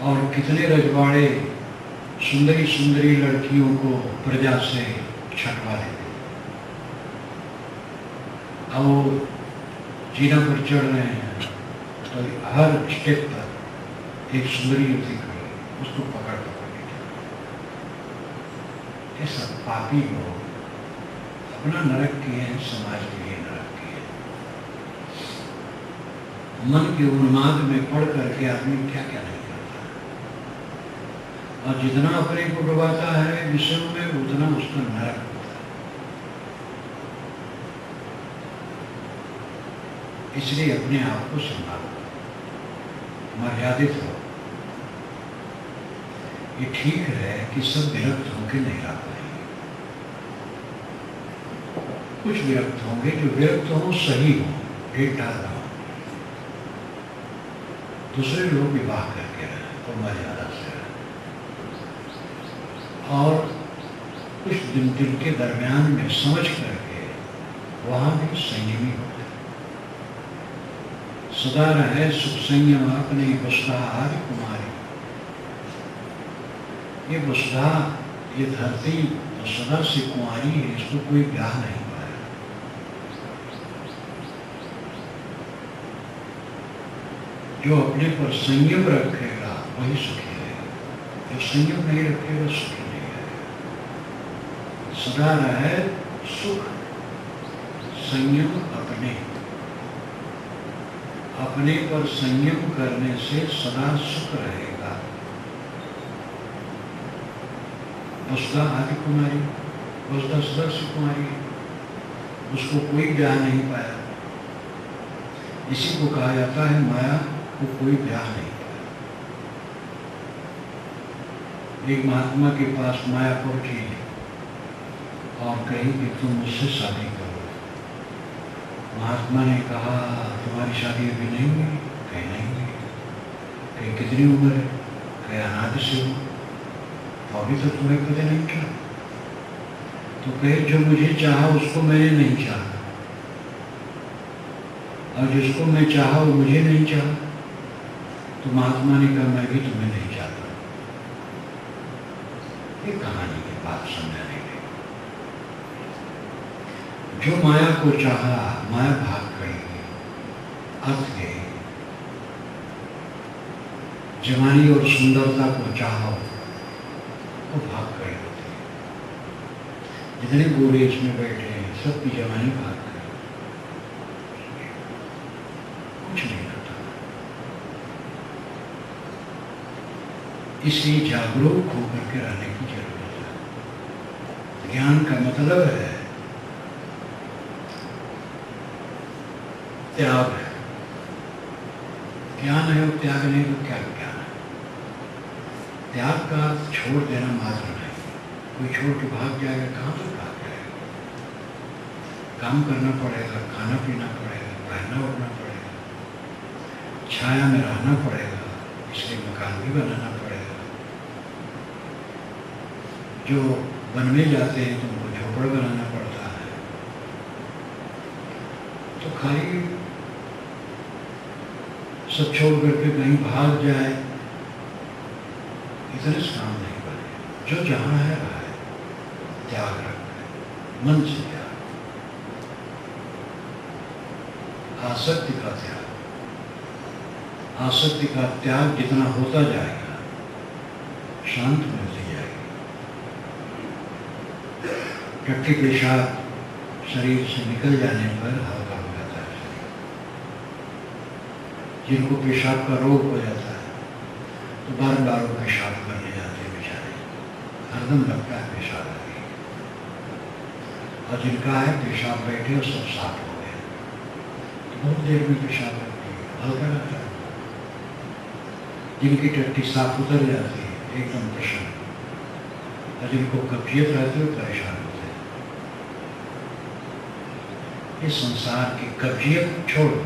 Speaker 2: और कितने रजवाड़े सुंदरी सुंदरी लड़कियों को प्रजा से छटवा देते। अब वो जीना पर चढ़ रहे हैं तो हर स्टेप पर एक सुंदरी युवती खड़ी, उसको पकड़ पकड़ के। ये सब पापी लोग अपना नरक किए हैं, समाज के लिए नरक किए हैं। मन के उन्माद में पढ़ करके आदमी क्या क्या नहीं करता, और जितना अपने को डुबाता है विषयों में उतना उसका नरक होता है। इसलिए अपने आप को संभालो, मर्यादित हो। ये ठीक है कि सब विरक्त होकर नहीं रह पाएंगे, कुछ विरक्त होंगे, जो विरक्त हो सही हो, एक डाल रहा हो। दूसरे लोग विवाह करके रहे तो मर्यादा से रहे, और कुछ दिन के दरमियान में समझ करके वहां भी संयमी होते। सदा रहे सुख संयम अपने वसुधा आदि कुमारी। ये वसुधा, ये धरती तो सदा से कुंवारी है, इसको कोई ब्याह नहीं पाया। जो अपने पर संयम रखेगा वही सुखी है, जो संयम नहीं रखेगा सुखी नहीं है। सदा रहे सुख, संयम अपने पर संयम करने से सदा सुख रहेगा। वसुधा आदि कुमारी, वसुधा सदस्य कुमारी, उसको कोई ब्याह नहीं पाया। इसी को कहा जाता है माया को कोई ब्याह नहीं पाया। एक महात्मा के पास माया पहुंची और कही कि तुम मुझसे शादी करो। महात्मा ने कहा तुम्हारी शादी अभी नहीं हुई? कहीं नहीं हुई। कहीं कितनी उम्र है? कहीं अनादि से हो, तो अभी तो तुम्हें कभी नहीं था। तो कहे जो मुझे चाहा उसको मैंने नहीं चाहा, और जिसको मैं चाहा वो मुझे नहीं चाहा। तो महात्मा ने कहा मैं भी तुम्हें नहीं चाहता। ये कहानी की बात समझाने के जो माया को चाहा, माया भाग गई, अर्थ गई। जवानी और सुंदरता को चाहा वो भाग गए होते। जितने गोरे इसमें बैठे हैं सबकी जवानी भाग गई, कुछ नहीं रहता। इसलिए जागरूक होकर के रहने की जरूरत है। ज्ञान का मतलब है त्याग है। ज्ञान है और त्याग नहीं तो क्या ज्ञान है? त्याग का छोड़ देना मात्र नहीं। कोई छोड़ के भाग जाएगा, कहाँ तक भाग जाएगा? काम करना पड़ेगा, खाना पीना पड़ेगा, पहनना उड़ना पड़ेगा, छाया में रहना पड़ेगा, इसलिए मकान भी बनाना पड़ेगा। जो वन में जाते हैं तो उनको झोपड़ बनाना पड़ता है। तो खाली सब छोड़ करके कहीं भाग जाए, इतने से काम नहीं बने। जो जहां है रहा है, त्याग रखें, मन से त्याग, आसक्ति का त्याग। आसक्ति का त्याग जितना होता जाएगा शांत मिलती जाएगी। टट्टी पेशाब शरीर से निकल जाने पर हल्का हो जाता है शरीर। जिनको पेशाब का रोग हो जाता है तो बार बार वो पेशाब करने जाते हैं बेचारे, हरदम लगता है पेशाब लगे। और जिनका है पेशाब बैठे और सब साफ हो गए तो बहुत देर में पेशाब लगती है, हल्का लगता है। जिनकी टट्टी साफ उतर जाती है एकदम प्रसन्न, और जिनको कब्जियत रहती है परेशान होते हैं। इस संसार की कब्जियत छोड़ो,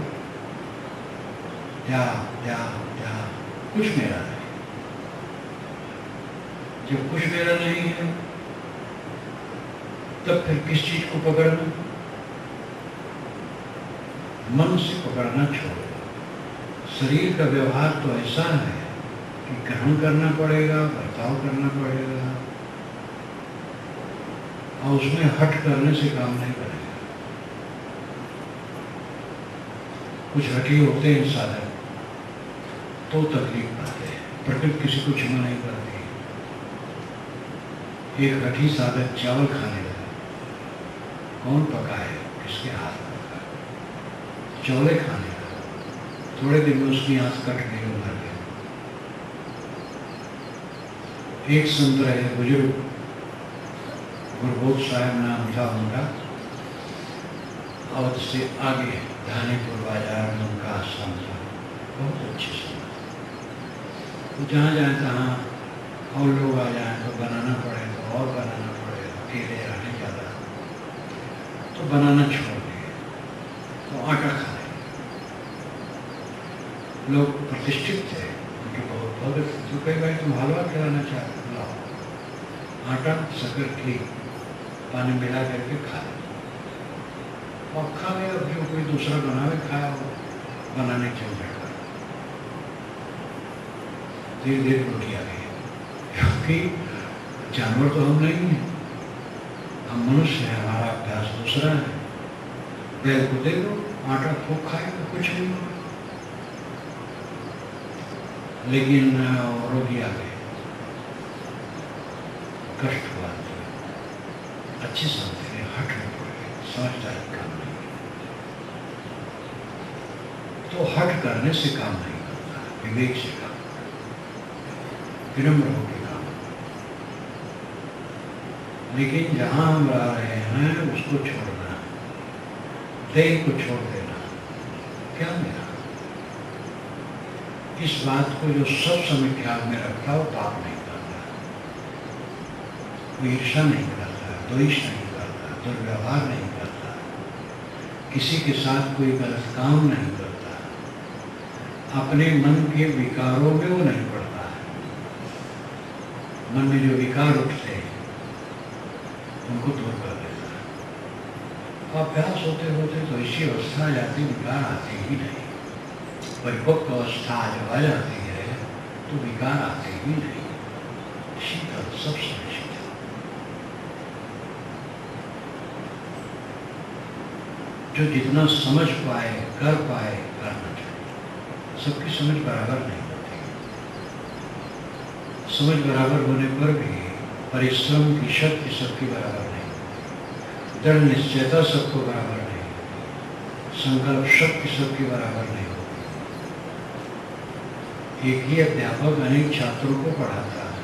Speaker 2: कुछ मेरा नहीं। जब कुछ मेरा नहीं है तब फिर किस चीज को पकड़ना? मन से पकड़ना छोड़ो। शरीर का व्यवहार तो ऐसा है कि ग्रहण करना पड़ेगा, बर्ताव करना पड़ेगा, और उसमें हट करने से काम नहीं बनेगा। कुछ हठी होते हैं साधक तो तकलीफ पाते हैं, प्रकृति किसी को क्षमा नहीं करती। एक हठी साधक चावल खाने लगा, कौन पकाए? किसके हाथ में पकाए? चावल खाने लगा, थोड़े दिन में उसकी आंख कट गई, मर गया। एक संत रहे बुजुर्ग, गुरबोध साहब नाम था उनका, और उससे आगे धानीपुर बाजार में उनका आश्रम था। बहुत अच्छे संत, तो जहाँ जाए तहाँ और लोग आ जाए तो बनाना पड़ेगा और बनाना पड़ेगा, अकेले रहने ज़्यादा तो बनाना छोड़ दिए, तो आटा खाए। लोग प्रतिष्ठित थे, उनके बहुत भगत, तो कई भाई तुम हलवा खिलाना चाहते हो, लाओ। आटा शक्कर की पानी मिला करके खा लो, और खा लिया। अब जो कोई दूसरा बनावे खाया हो, बनाने चल जाएगा। धीरे धीरे रोटी आ गई, क्योंकि जानवर तो हम नहीं हैं, हम मनुष्य हैं, हमारा अभ्यास दूसरा है। बैल को दे दो, आटा खूब खाएगा, कुछ नहीं होगा। लेकिन रोगी आ गए, कष्ट हुआ, अच्छे समझ गए, हट में पड़ गए, समझदारी काम नहीं। तो हट करने से काम नहीं करता, विवेक से काम करता, विनम्र होकर काम करता। लेकिन जहां हम रह रहे हैं उसको छोड़ना, देह को छोड़ देना, क्या मेरा? इस बात को जो सब समय ख्याल में रखता है वो पाप नहीं करता, वो ईर्ष्या नहीं करता, द्वेष नहीं करता, दुर्व्यवहार नहीं करता, किसी के साथ कोई गलत काम नहीं करता, अपने मन के विकारों में वो नहीं पड़ता है। मन में जो विकार उठते हैं उनको दूर कर देता है। अभ्यास होते होते तो ऐसी अवस्था आ जाती, विकार आते ही नहीं। परिपक्व अवस्था जब आ जाती है तो विकार आते ही नहीं, शीतल, सब समय शीतल। जो जितना समझ पाए, कर पाए, करना चाहिए। सबकी समझ बराबर नहीं होती, समझ बराबर होने पर भी परिश्रम की शक्ति सबकी बराबर नहीं होती, दृढ़ निश्चयता सबको बराबर नहीं होती, संकल्प शक्ति सबकी बराबर नहीं होती। एक ही अध्यापक अनेक छात्रों को पढ़ाता है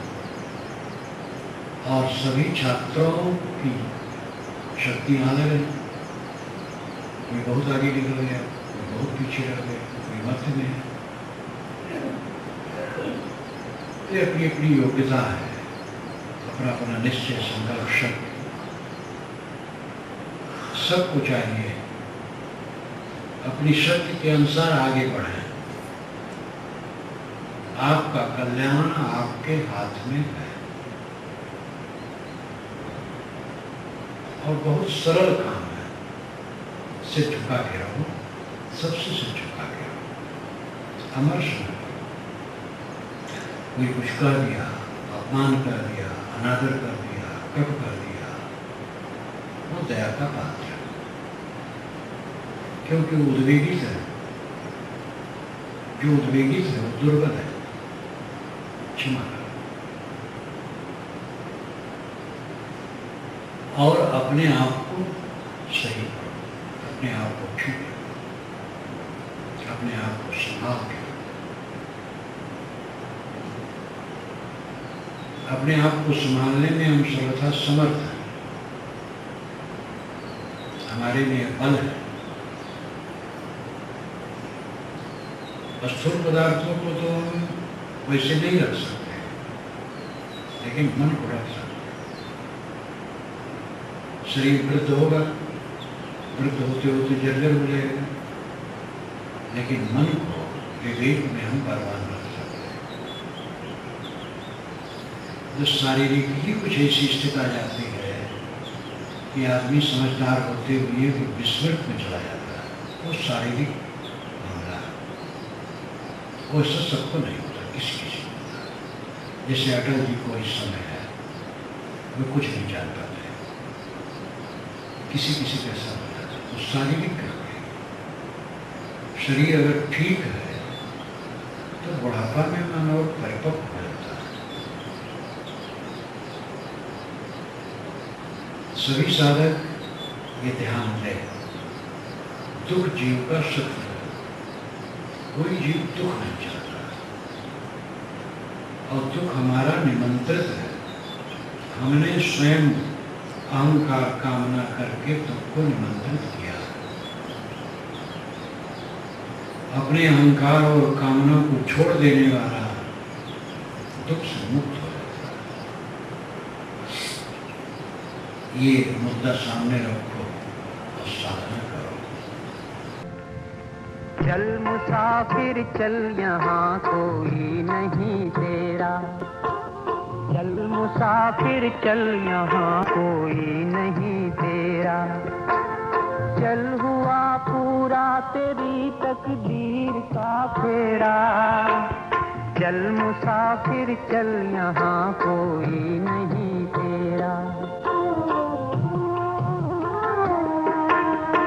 Speaker 2: और सभी छात्रों की शक्ति अलग है। कोई बहुत आगे निकल गया, कोई बहुत पीछे रह गया, कोई मध्य में है। ये अपनी अपनी योग्यता है, अपना अपना निश्चय, संकल्प शक्ति। सबको चाहिए अपनी शक्ति के अनुसार आगे बढ़े। आपका कल्याण आपके हाथ में है और बहुत सरल काम है। सिर झुका के रहो, सबसे सिर झुका के रहो, अमर्ष न करो। कोई कुछ कह दिया, अपमान कर दिया, अनादर कर दिया, कट कर दिया, वो दया का पात्र है, क्योंकि वो उद्वेगित है। जो उद्वेगित है वो दुर्बल है। क्षमा करो और अपने आप को सही करो, अपने आप को ठीक करो, अपने आप को संभाल के अपने आप को संभालने में हम सर्वथा समर्थ हैं। हमारे में बल है। स्थूल पदार्थों को तो हम वैसे नहीं रख सकते, लेकिन मन को रख सकते। शरीर वृद्ध होगा, वृद्ध होते होते जर्जर हो जाएगा, लेकिन मन को विवेक में हम बलवान रख सकते हैं। जो शारीरिक ही कुछ ऐसी स्थिति आ जाती है कि आदमी समझदार होते हुए भी विस्मृत में चला जाता है, वो शारीरिक मामला है। वो ऐसा सबको नहीं होता, किसी किसी को होता है। जैसे अटल जी को इस समय है, वे कुछ नहीं जान पाते, किसी किसी का ऐसा होता है। तो शारीरिक करके शरीर अगर ठीक है तो बुढ़ापा में मन और परिपक्व हो जाता है। सभी साधक ये ध्यान दें, दुख जीव का शत्रु है। कोई जीव दुख नहीं चाहता और दुख हमारा निमंत्रित है। हमने स्वयं अहंकार कामना करके दुख को निमंत्रित किया। अपने अहंकार और कामना को छोड़ देने वाला दुख से मुक्त हो जाता है। ये मुद्दा सामने रखो और साधना करो।
Speaker 3: चल मुसाफिर चल, यहाँ कोई नहीं तेरा। चल मुसाफिर चल, यहाँ कोई नहीं तेरा। चल हुआ पूरा तेरी तकदीर का फेरा। चल मुसाफिर चल, यहाँ कोई नहीं तेरा।